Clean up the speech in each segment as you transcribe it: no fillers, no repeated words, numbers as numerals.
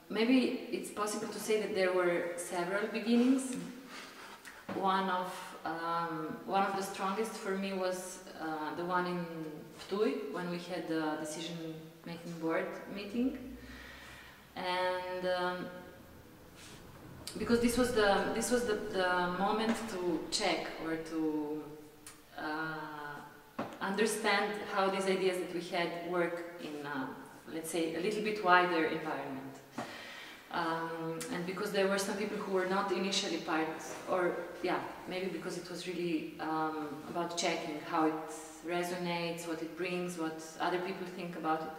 Maybe it's possible to say that there were several beginnings. One of the strongest for me was the one in Ptuj, when we had the decision-making board meeting, and because this was the moment to check or to understand how these ideas that we had work in, let's say, a little bit wider environment. And because there were some people who were not initially part, or yeah, maybe because it was really about checking how it resonates, what it brings, what other people think about it.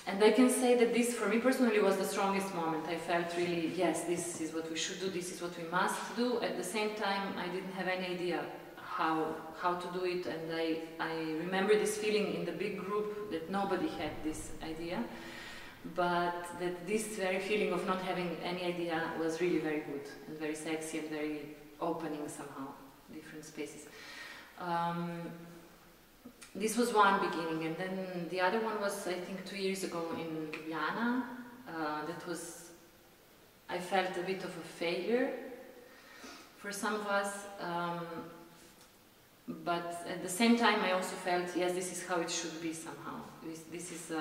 And I can say that this, for me personally, was the strongest moment. I felt really, yes, this is what we should do, this is what we must do. At the same time, I didn't have any idea how to do it, and I remember this feeling in the big group that nobody had this idea, but that this very feeling of not having any idea was really very good and very sexy and very opening somehow, different spaces. This was one beginning, and then the other one was, I think, 2 years ago in Dragana. That was, I felt a bit of a failure for some of us, but at the same time I also felt, yes, this is how it should be somehow. This is,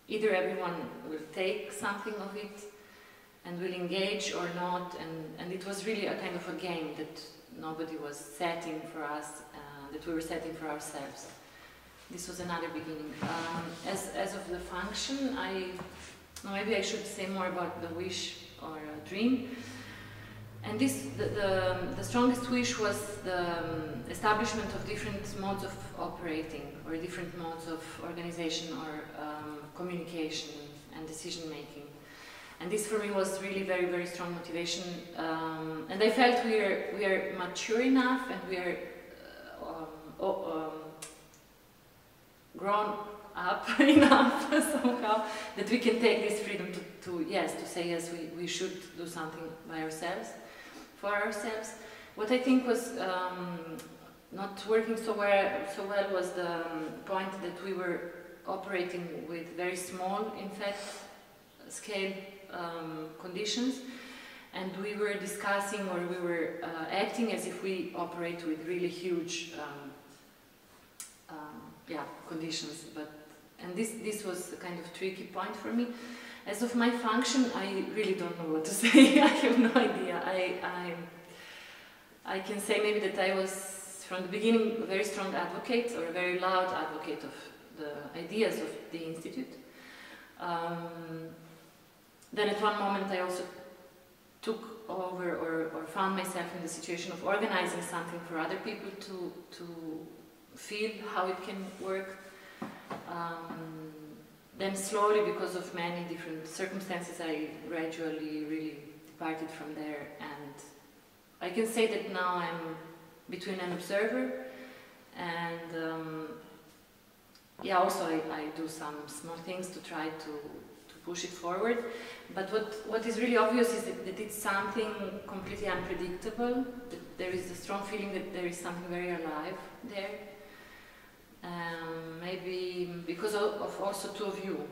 either everyone will take something of it and will engage or not, and it was really a kind of a game that nobody was setting for us, that we were setting for ourselves. This was another beginning. As of the function, maybe I should say more about the wish or dream. And the strongest wish was the establishment of different modes of operating, or different modes of organization or communication and decision making. And this for me was really very, very strong motivation. And I felt we are mature enough, and we are grown up enough somehow that we can take this freedom to say yes, we should do something by ourselves, for ourselves. What I think was not working so well was the point that we were operating with very small, in fact, scale conditions, and we were discussing, or we were acting as if we operate with really huge conditions. And this was a kind of tricky point for me. As of my function, I really don't know what to say. I have no idea. I can say maybe that I was, from the beginning, a very strong advocate, or a very loud advocate of the ideas of the Institute. Then at one moment I also took over, or found myself in the situation of organizing something for other people to feel how it can work. Then slowly, because of many different circumstances, I gradually really departed from there, and I can say that now I'm between an observer and also I do some small things to try to push it forward. But what is really obvious is that it's something completely unpredictable, that there is a strong feeling that there is something very alive there. Maybe because of also two of you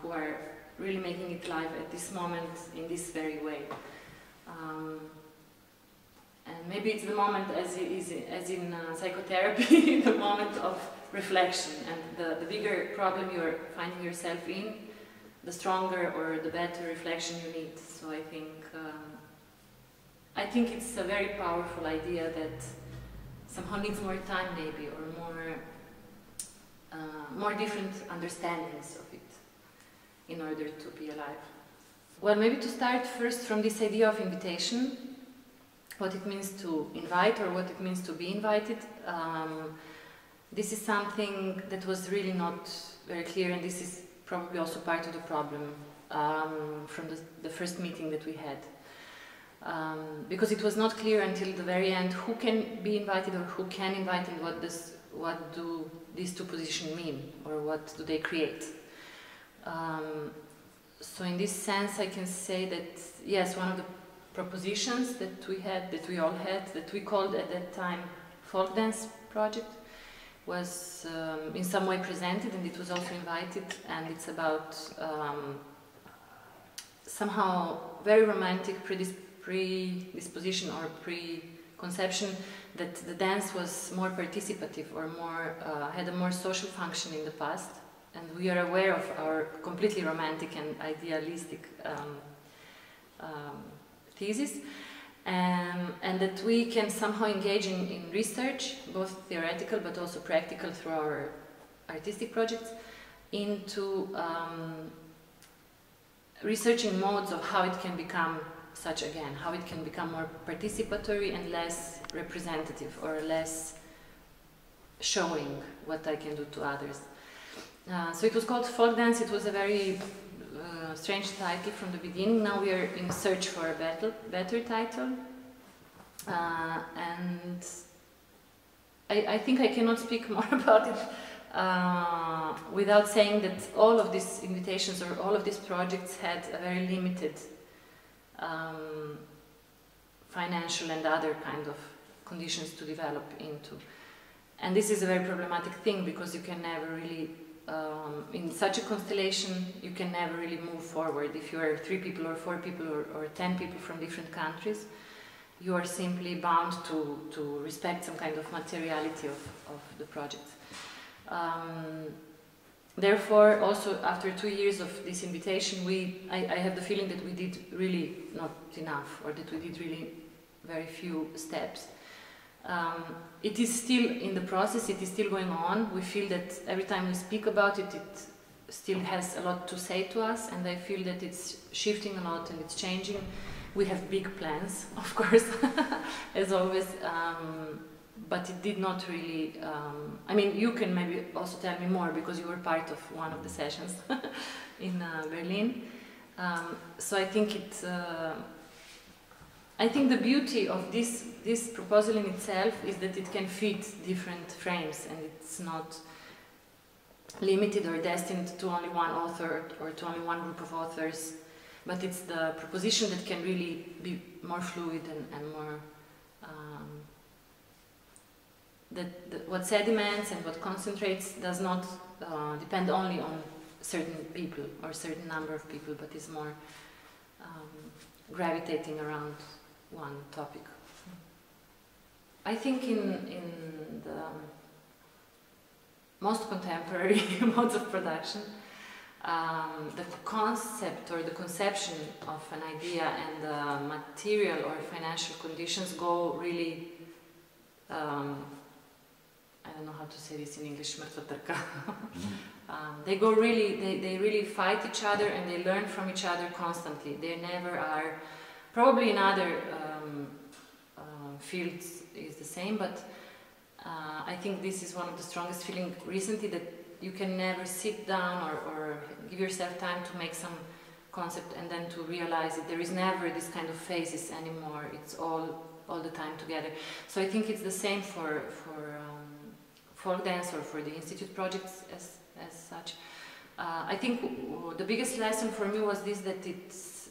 who are really making it live at this moment in this very way. And maybe it's the moment, as in psychotherapy, the moment of reflection, and the bigger problem you're finding yourself in, the stronger or the better reflection you need. So I think it's a very powerful idea that somehow needs more time, maybe, or more different understandings of it in order to be alive. Well, maybe to start first from this idea of invitation, what it means to invite, or what it means to be invited. This is something that was really not very clear, and this is probably also part of the problem from the first meeting that we had. Because it was not clear until the very end who can be invited or who can invite, and what do these two positions mean, or what do they create. So in this sense I can say that, yes, one of the propositions that we all had, that we called at that time Folk Dance Project, was in some way presented, and it was also invited, and it's about somehow very romantic predisposition or preconception that the dance was more participative or more had a more social function in the past, and we are aware of our completely romantic and idealistic thesis, and that we can somehow engage in research, both theoretical but also practical through our artistic projects, into researching modes of how it can become such again, how it can become more participatory and less representative, or less showing what I can do to others. So it was called folk dance. It was a very strange title from the beginning. Now we are in search for a better title, and I think I cannot speak more about it without saying that all of these invitations or all of these projects had a very limited financial and other kind of conditions to develop into. And this is a very problematic thing, because you can never really, in such a constellation, you can never really move forward. If you are 3 people or 4 people or 10 people from different countries, you are simply bound to respect some kind of materiality of the project. Therefore, also after 2 years of this invitation, I have the feeling that we did really not enough, or that we did really very few steps. It is still in the process, it is still going on. We feel that every time we speak about it, it still has a lot to say to us, and I feel that it's shifting a lot and it's changing. We have big plans, of course, as always, but it did not really, I mean, you can maybe also tell me more, because you were part of one of the sessions in Berlin. So I think it's, I think the beauty of this proposal in itself is that it can fit different frames, and it's not limited or destined to only one author or to only one group of authors, but it's the proposition that can really be more fluid and more what sediments and what concentrates does not depend only on certain people or a certain number of people, but is more gravitating around one topic. I think in the most contemporary modes of production, the concept or the conception of an idea and the material or financial conditions go really, I don't know how to say this in English, they go really, they really fight each other, and they learn from each other constantly. They never are, probably in other fields is the same, but I think this is one of the strongest feelings recently, that you can never sit down or give yourself time to make some concept and then to realize that there is never this kind of phases anymore. It's all the time together. So I think it's the same for folk dance or for the Institute projects as such. I think the biggest lesson for me was this, that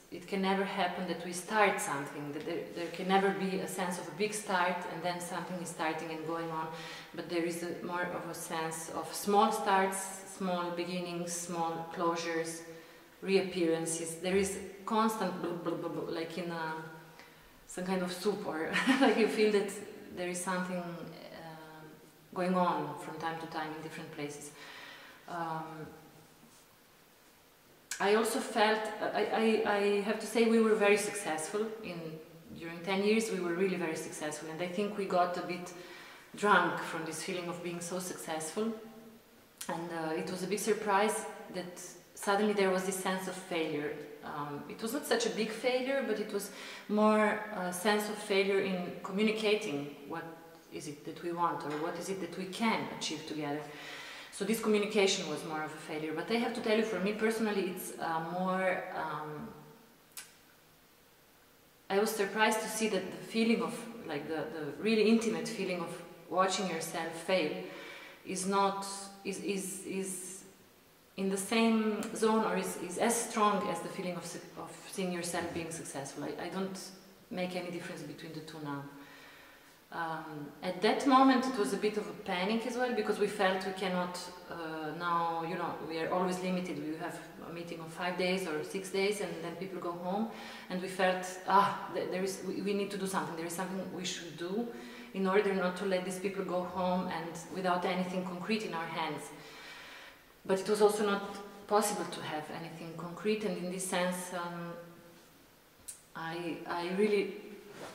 it can never happen that we start something, that there can never be a sense of a big start and then something is starting and going on, but there is more of a sense of small starts, small beginnings, small closures, reappearances. There is constant blah, blah, blah, blah, like in some kind of soup, or like you feel that there is something going on from time to time in different places. I also felt, I have to say, we were very successful. During 10 years we were really very successful, and I think we got a bit drunk from this feeling of being so successful, and it was a big surprise that suddenly there was this sense of failure. It was not such a big failure, but it was more a sense of failure in communicating what is it that we want, or what is it that we can achieve together. So this communication was more of a failure. But I have to tell you, for me personally, it's more... I was surprised to see that the feeling of, like the really intimate feeling of watching yourself fail is not, is in the same zone, or is as strong as the feeling of seeing yourself being successful. I don't make any difference between the two now. At that moment it was a bit of a panic as well, because we felt we cannot now, you know, we are always limited. We have a meeting of 5 days or 6 days and then people go home, and we felt, we need to do something, there is something we should do in order not to let these people go home and without anything concrete in our hands. But it was also not possible to have anything concrete, and in this sense I really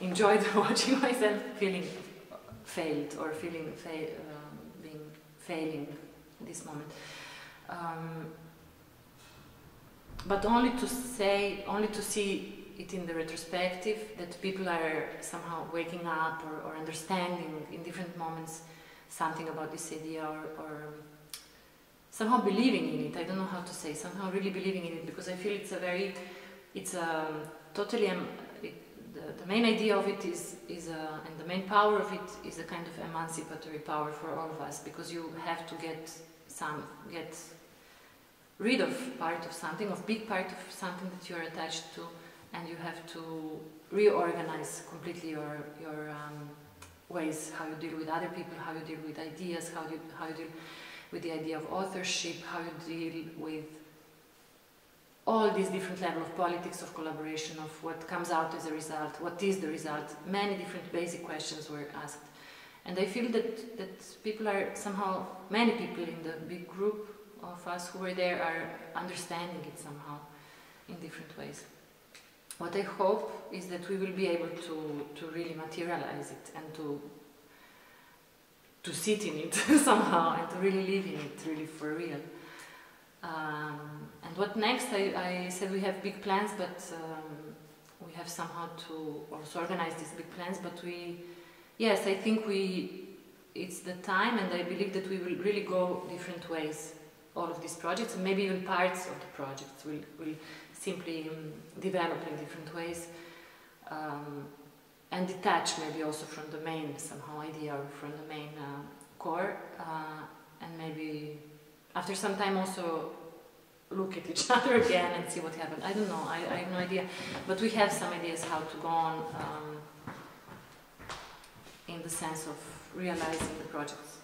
enjoyed watching myself feeling failed, or feeling being failing in this moment. But only to see it in the retrospective, that people are somehow waking up or understanding in different moments something about this idea, or somehow believing in it. I don't know how to say, somehow really believing in it, because I feel the main idea of it and the main power of it is a kind of emancipatory power for all of us, because you have to get rid of big part of something that you are attached to, and you have to reorganize completely your ways, how you deal with other people, how you deal with ideas, how you deal with the idea of authorship, how you deal with all these different levels of politics, of collaboration, of what comes out as a result, what is the result. Many different basic questions were asked. And I feel that people are somehow, many people in the big group of us who were there are understanding it somehow in different ways. What I hope is that we will be able to really materialize it and to sit in it somehow, and to really live in it, really for real. And what next? I said we have big plans, but we have somehow to also organize these big plans. But yes, I think it's the time, and I believe that we will really go different ways. All of these projects, and maybe even parts of the projects, will simply develop in different ways, and detach maybe also from the main somehow idea, or from the main core, and maybe after some time also look at each other again and see what happened. I don't know, I have no idea, but we have some ideas how to go on in the sense of realizing the projects.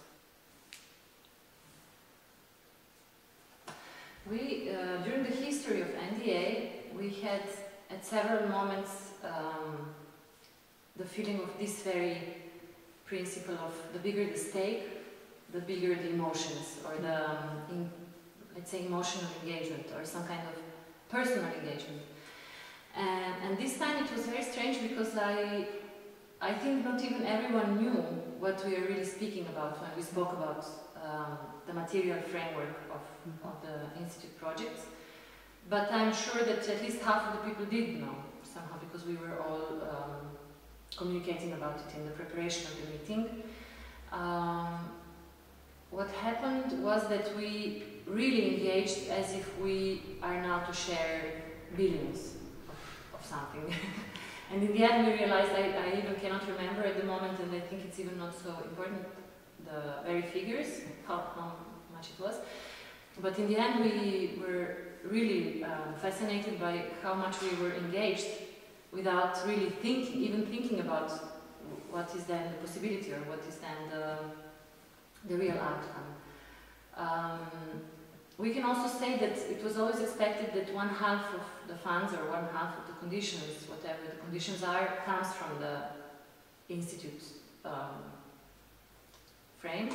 During the history of NDA, we had at several moments the feeling of this very principle of the bigger the stake, the bigger the emotions, or the, let's say, emotional engagement, or some kind of personal engagement. And this time it was very strange, because I think not even everyone knew what we are really speaking about when we spoke about the material framework of the Institute projects. But I'm sure that at least half of the people did know somehow, because we were all communicating about it in the preparation of the meeting. What happened was that we really engaged as if we are now to share billions of something. And in the end we realized, I even cannot remember at the moment, and I think it's even not so important, the very figures, how much it was. But in the end we were really fascinated by how much we were engaged without really even thinking about what is then the possibility, or what is then the real outcome. We can also say that it was always expected that 1/2 of the funds, or 1/2 of the conditions, whatever the conditions are, comes from the Institute frame,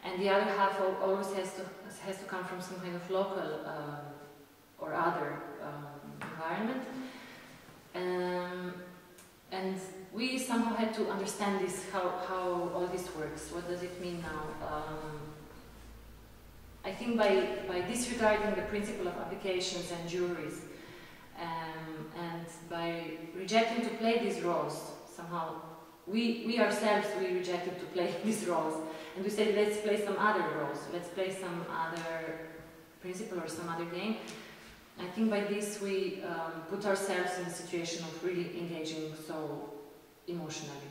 and the other half always has to come from some kind of local or other environment. And we somehow had to understand this, how all this works. What does it mean now? I think by disregarding the principle of applications and juries, and by rejecting to play these roles, somehow we ourselves, we rejected to play these roles, and we said, let's play some other roles, let's play some other principle or some other game. I think by this we put ourselves in a situation of really engaging so emotionally,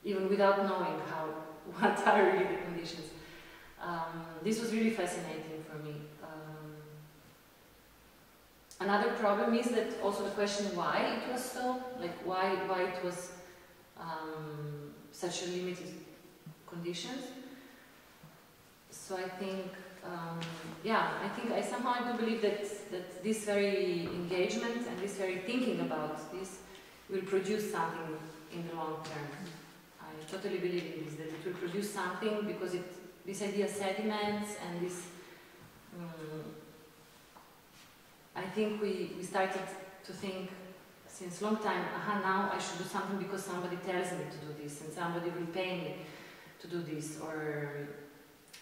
even without knowing what are really the conditions. This was really fascinating for me. Another problem is that also the question why it was so, like why it was such a limited conditions. So I think, yeah, I somehow do believe that this very engagement and this very thinking about this will produce something in the long term. I totally believe in this, that it will produce something because this idea sediments and this, I think we started to think since long time, now I should do something because somebody tells me to do this and somebody will pay me to do this,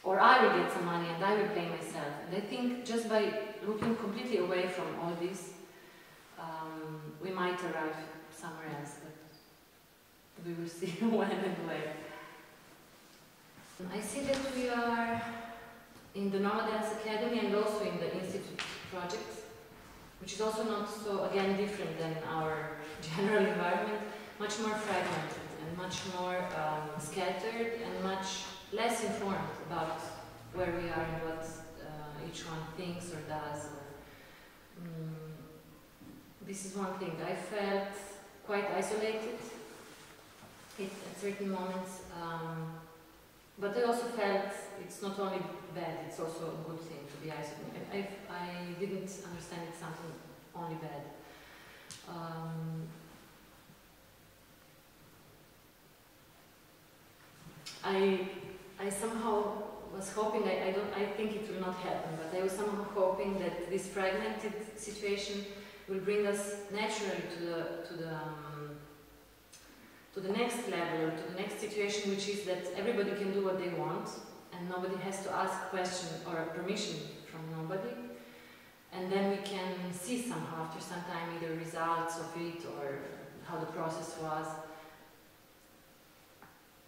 or I will get some money and I will pay myself. And I think just by looking completely away from all this, we might arrive somewhere else, but we will see when and where. I see that we are in the Nomad Dance Academy and also in the Institute project, which is also not so, again, different than our general environment, much more fragmented and much more scattered and much less informed about where we are and what each one thinks or does. This is one thing. I felt quite isolated at certain moments, but I also felt it's not only bad, it's also a good thing to be isolated. I didn't understand it's something only bad. I somehow was hoping, I think it will not happen, but I was somehow hoping that this fragmented situation will bring us naturally to the next level, or to the next situation, which is that everybody can do what they want, and nobody has to ask question or permission from nobody, and then we can see somehow after some time either results of it or how the process was.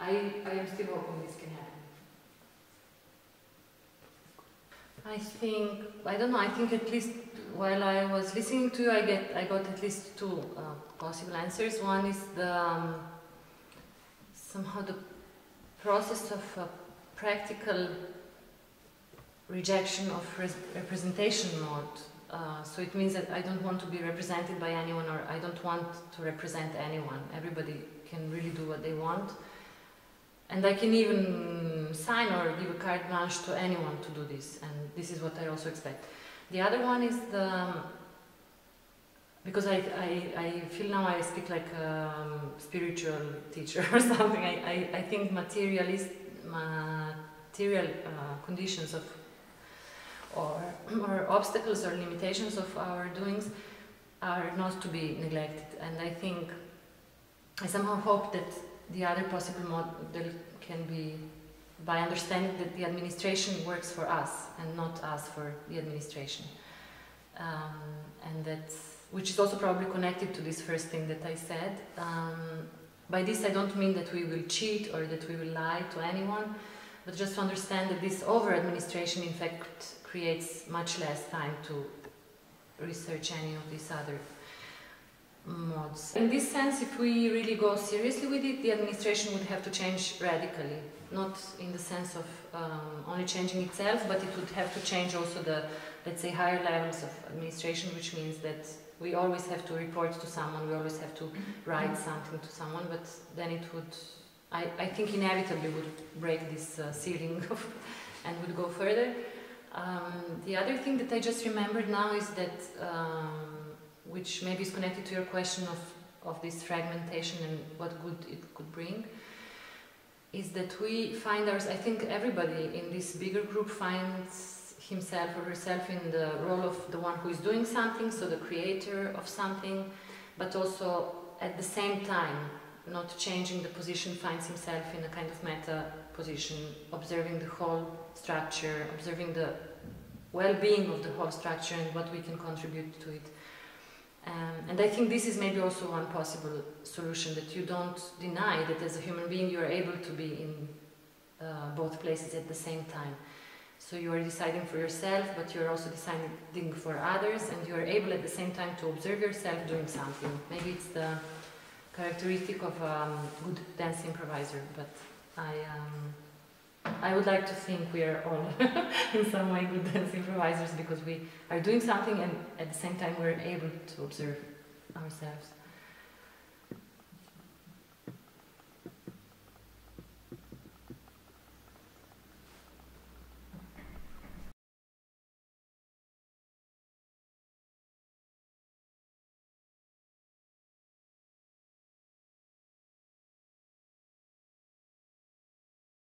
I am still hoping this can happen. I don't know, I think at least while I was listening to you, I got at least two possible answers. One is somehow the process of practical rejection of representation mode. So it means that I don't want to be represented by anyone, or I don't want to represent anyone. Everybody can really do what they want. And I can even sign or give a carte blanche to anyone to do this, and this is what I also expect. The other one is because I feel now I speak like a spiritual teacher or something. I think material conditions or obstacles or limitations of our doings are not to be neglected, and I somehow hope that the other possible model can be by understanding that the administration works for us and not us for the administration, and that, which is also probably connected to this first thing that I said. By this I don't mean that we will cheat or that we will lie to anyone, but just to understand that this over-administration in fact creates much less time to research any of these other modes. In this sense, if we really go seriously with it, the administration would have to change radically, not in the sense of only changing itself, but it would have to change also the, let's say, higher levels of administration, which means that we always have to report to someone, we always have to write something to someone, but then it would, I think inevitably would break this ceiling and would go further. The other thing that I just remembered now is that which maybe is connected to your question of this fragmentation and what good it could bring, is that we find I think everybody in this bigger group finds himself or herself in the role of the one who is doing something, so the creator of something, but also at the same time, not changing the position, finds himself in a kind of meta position, observing the whole structure, observing the well-being of the whole structure and what we can contribute to it. And I think this is maybe also one possible solution, that you don't deny that as a human being you are able to be in both places at the same time. So you are deciding for yourself, but you are also deciding for others, and you are able at the same time to observe yourself doing something. Maybe it's the characteristic of a good dance improviser, but I would like to think we are all in some way good dance improvisers, because we are doing something and at the same time we're able to observe ourselves.